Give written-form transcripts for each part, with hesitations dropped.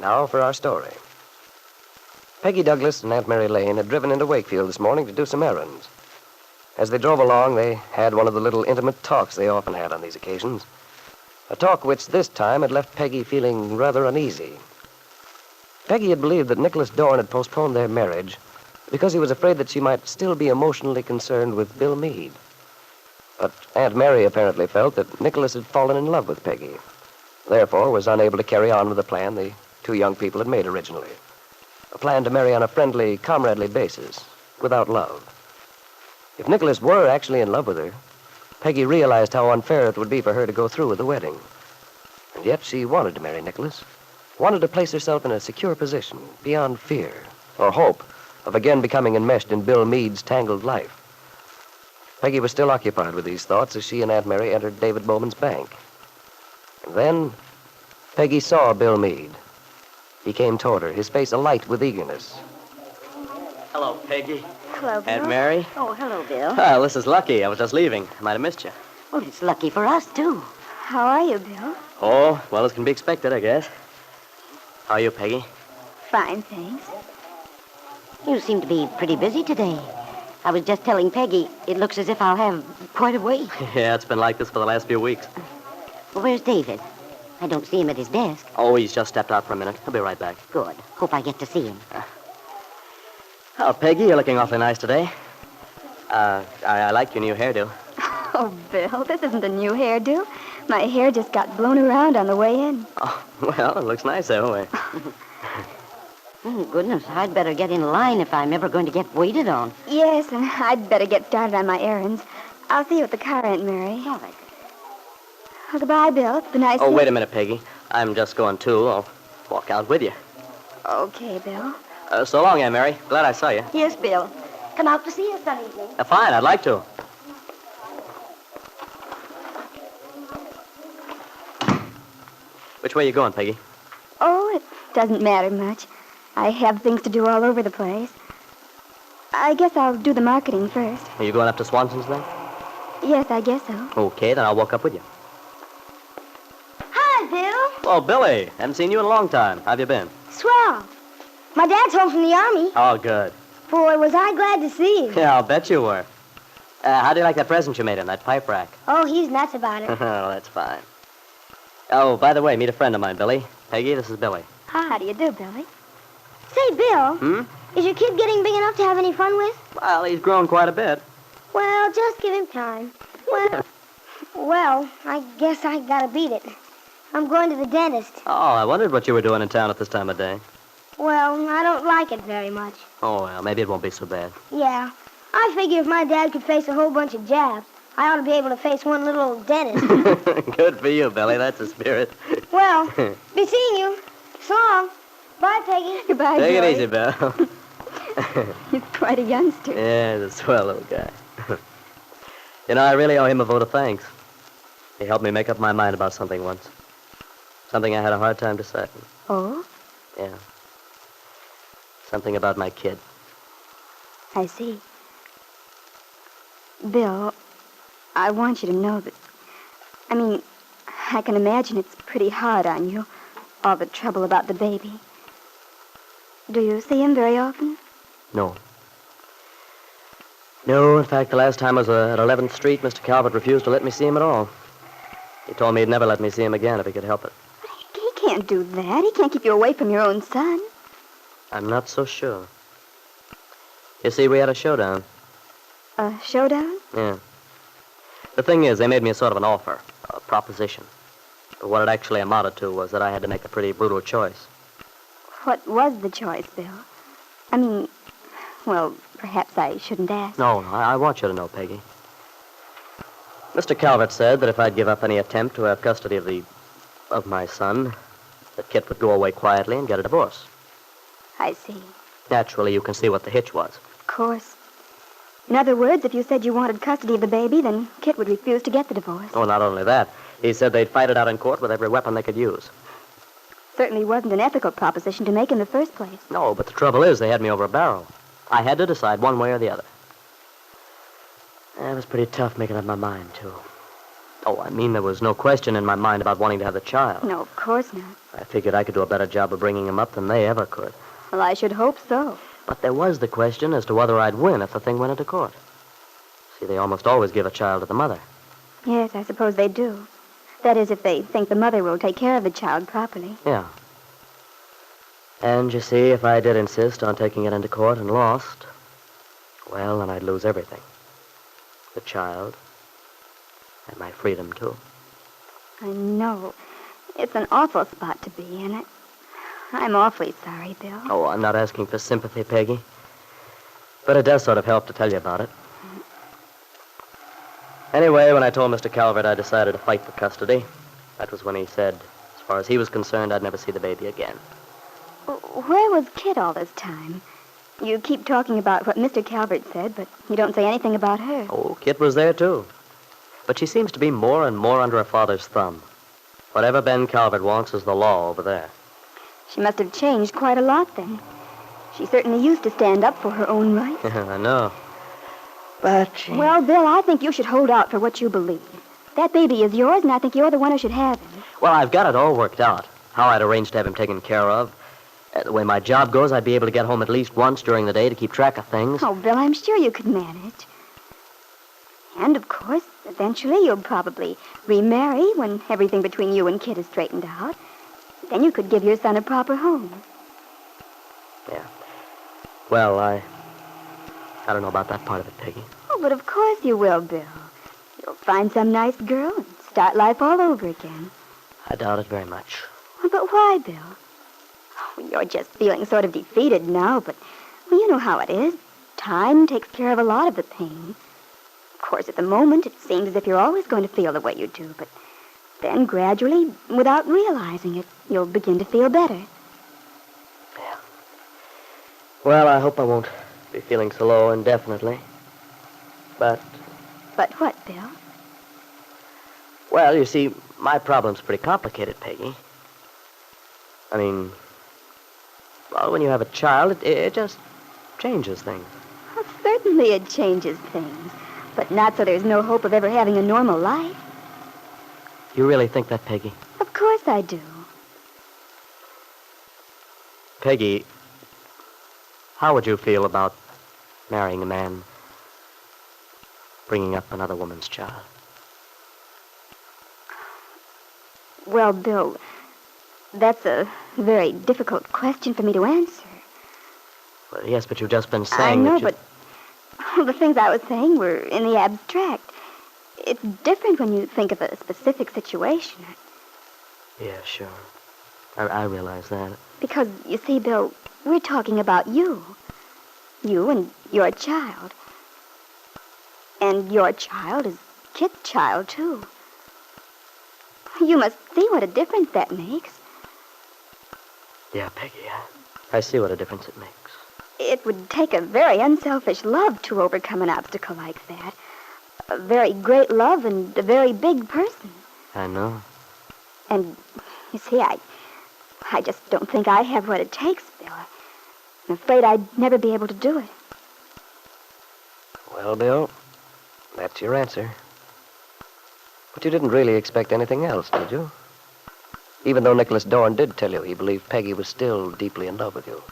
Now for our story. Peggy Douglas and Aunt Mary Lane had driven into Wakefield this morning to do some errands. As they drove along, they had one of the little intimate talks they often had on these occasions. A talk which this time had left Peggy feeling rather uneasy. Peggy had believed that Nicholas Dorn had postponed their marriage because he was afraid that she might still be emotionally concerned with Bill Meade. But Aunt Mary apparently felt that Nicholas had fallen in love with Peggy, therefore was unable to carry on with the plan the two young people had made originally. A plan to marry on a friendly, comradely basis, without love. If Nicholas were actually in love with her, Peggy realized how unfair it would be for her to go through with the wedding. And yet she wanted to marry Nicholas, wanted to place herself in a secure position, beyond fear or hope of again becoming enmeshed in Bill Meade's tangled life. Peggy was still occupied with these thoughts as she and Aunt Mary entered David Bowman's bank. And then Peggy saw Bill Meade. He came toward her, his face alight with eagerness. Hello, Peggy. Hello, Bill. Aunt Mary. Oh, hello, Bill. Well, this is lucky. I was just leaving. I might have missed you. Well, it's lucky for us, too. How are you, Bill? Oh, well, as can be expected, I guess. How are you, Peggy? Fine, thanks. You seem to be pretty busy today. I was just telling Peggy, it looks as if I'll have quite a wait. Yeah, it's been like this for the last few weeks. Well, where's David? I don't see him at his desk. Oh, he's just stepped out for a minute. He'll be right back. Good. Hope I get to see him. Oh, Peggy, you're looking awfully nice today. I like your new hairdo. Oh, Bill, this isn't a new hairdo. My hair just got blown around on the way in. Oh, well, it looks nice that way. Oh, goodness, I'd better get in line if I'm ever going to get waited on. Yes, and I'd better get started on my errands. I'll see you at the car, Aunt Mary. All right. Well, goodbye, Bill. It's been nice. Oh, wait a minute, Peggy. I'm just going, too. I'll walk out with you. Okay, Bill. So long, Aunt Mary. Glad I saw you. Yes, Bill. Come out to see us some evening. Fine, I'd like to. Which way are you going, Peggy? Oh, it doesn't matter much. I have things to do all over the place. I guess I'll do the marketing first. Are you going up to Swanson's then? Yes, I guess so. Okay, then I'll walk up with you. Hi, Bill. Oh, Billy. Haven't seen you in a long time. How have you been? Swell. My dad's home from the Army. Oh, good. Boy, was I glad to see him. Yeah, I'll bet you were. How do you like that present you made him, that pipe rack? Oh, he's nuts about it. Oh, that's fine. Oh, by the way, meet a friend of mine, Billy. Peggy, this is Billy. Hi. How do you do, Billy? Say, Bill. Is your kid getting big enough to have any fun with? Well, he's grown quite a bit. Well, just give him time. Well, I guess I gotta beat it. I'm going to the dentist. Oh, I wondered what you were doing in town at this time of day. Well, I don't like it very much. Oh, well, maybe it won't be so bad. Yeah. I figure if my dad could face a whole bunch of jabs, I ought to be able to face one little old dentist. Good for you, Billy. That's the spirit. Well, be seeing you. So long. Bye, Peggy. Goodbye, Take Joey. it easy, Bill. He's quite a youngster. Yeah, he's a swell little guy. You know, I really owe him a vote of thanks. He helped me make up my mind about something once. Something I had a hard time deciding. Oh? Yeah. Something about my kid. I see. Bill, I want you to know that... I can imagine it's pretty hard on you, all the trouble about the baby. Do you see him very often? No. No, in fact, the last time I was at 11th Street, Mr. Calvert refused to let me see him at all. He told me he'd never let me see him again if he could help it. But he can't do that. He can't keep you away from your own son. I'm not so sure. You see, we had a showdown. A showdown? Yeah. The thing is, they made me a sort of an offer, a proposition. But what it actually amounted to was that I had to make a pretty brutal choice. What was the choice, Bill? Well, perhaps I shouldn't ask. No, I want you to know, Peggy. Mr. Calvert said that if I'd give up any attempt to have custody of my son, that Kitt would go away quietly and get a divorce. I see. Naturally, you can see what the hitch was. Of course. In other words, if you said you wanted custody of the baby, then Kitt would refuse to get the divorce. Oh, not only that. He said they'd fight it out in court with every weapon they could use. Certainly wasn't an ethical proposition to make in the first place. No, but the trouble is they had me over a barrel. I had to decide one way or the other. It was pretty tough making up my mind, too. Oh, I mean, there was no question in my mind about wanting to have the child. No, of course not. I figured I could do a better job of bringing him up than they ever could. Well, I should hope so. But there was the question as to whether I'd win if the thing went into court. See, they almost always give a child to the mother. Yes, I suppose they do. That is, if they think the mother will take care of the child properly. Yeah. And you see, if I did insist on taking it into court and lost, well, then I'd lose everything. The child, and my freedom, too. I know. It's an awful spot to be in. I'm awfully sorry, Bill. Oh, I'm not asking for sympathy, Peggy. But it does sort of help to tell you about it. Anyway, when I told Mr. Calvert I decided to fight for custody, that was when he said, as far as he was concerned, I'd never see the baby again. Where was Kitt all this time? You keep talking about what Mr. Calvert said, but you don't say anything about her. Oh, Kitt was there, too. But she seems to be more and more under her father's thumb. Whatever Ben Calvert wants is the law over there. She must have changed quite a lot, then. She certainly used to stand up for her own rights. I know. But she... Well, Bill, I think you should hold out for what you believe. That baby is yours, and I think you're the one who should have him. Well, I've got it all worked out. How I'd arranged to have him taken care of. The way my job goes, I'd be able to get home at least once during the day to keep track of things. Oh, Bill, I'm sure you could manage. And, of course, eventually you'll probably remarry when everything between you and Kitt is straightened out. Then you could give your son a proper home. Yeah. Well, I don't know about that part of it, Peggy. Oh, but of course you will, Bill. You'll find some nice girl and start life all over again. I doubt it very much. But why, Bill? Oh, you're just feeling sort of defeated now, but well, you know how it is. Time takes care of a lot of the pain. Of course, at the moment, it seems as if you're always going to feel the way you do, but then gradually, without realizing it, you'll begin to feel better. Yeah. Well, I hope I won't be feeling so low indefinitely. But... But what, Bill? Well, you see, my problem's pretty complicated, Peggy. I mean, well, when you have a child, it just changes things. Well, certainly it changes things, but not so there's no hope of ever having a normal life. You really think that, Peggy? Of course I do. Peggy, how would you feel about marrying a man, bringing up another woman's child? Well, Bill, that's a very difficult question for me to answer. Well, yes, but you've just been I saying know, that but the things I was saying were in the abstract. It's different when you think of a specific situation. Yeah, sure. I realize that. Because, you see, Bill, we're talking about you. You and your child. And your child is Kitt's child, too. You must see what a difference that makes. Yeah, Peggy, I see what a difference it makes. It would take a very unselfish love to overcome an obstacle like that. A very great love and a very big person. I know. And, you see, I just don't think I have what it takes, Bill. I'm afraid I'd never be able to do it. Well, Bill, that's your answer. But you didn't really expect anything else, did you? Even though Nicholas Dorn did tell you he believed Peggy was still deeply in love with you.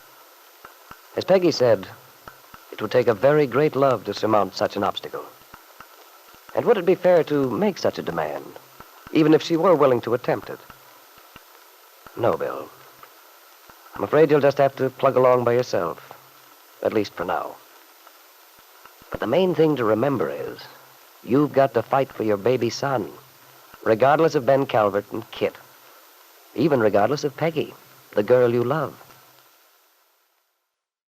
As Peggy said, it would take a very great love to surmount such an obstacle. And would it be fair to make such a demand, even if she were willing to attempt it? No, Bill. I'm afraid you'll just have to plug along by yourself, at least for now. But the main thing to remember is, you've got to fight for your baby son, regardless of Ben Calvert and Kitt, even regardless of Peggy, the girl you love.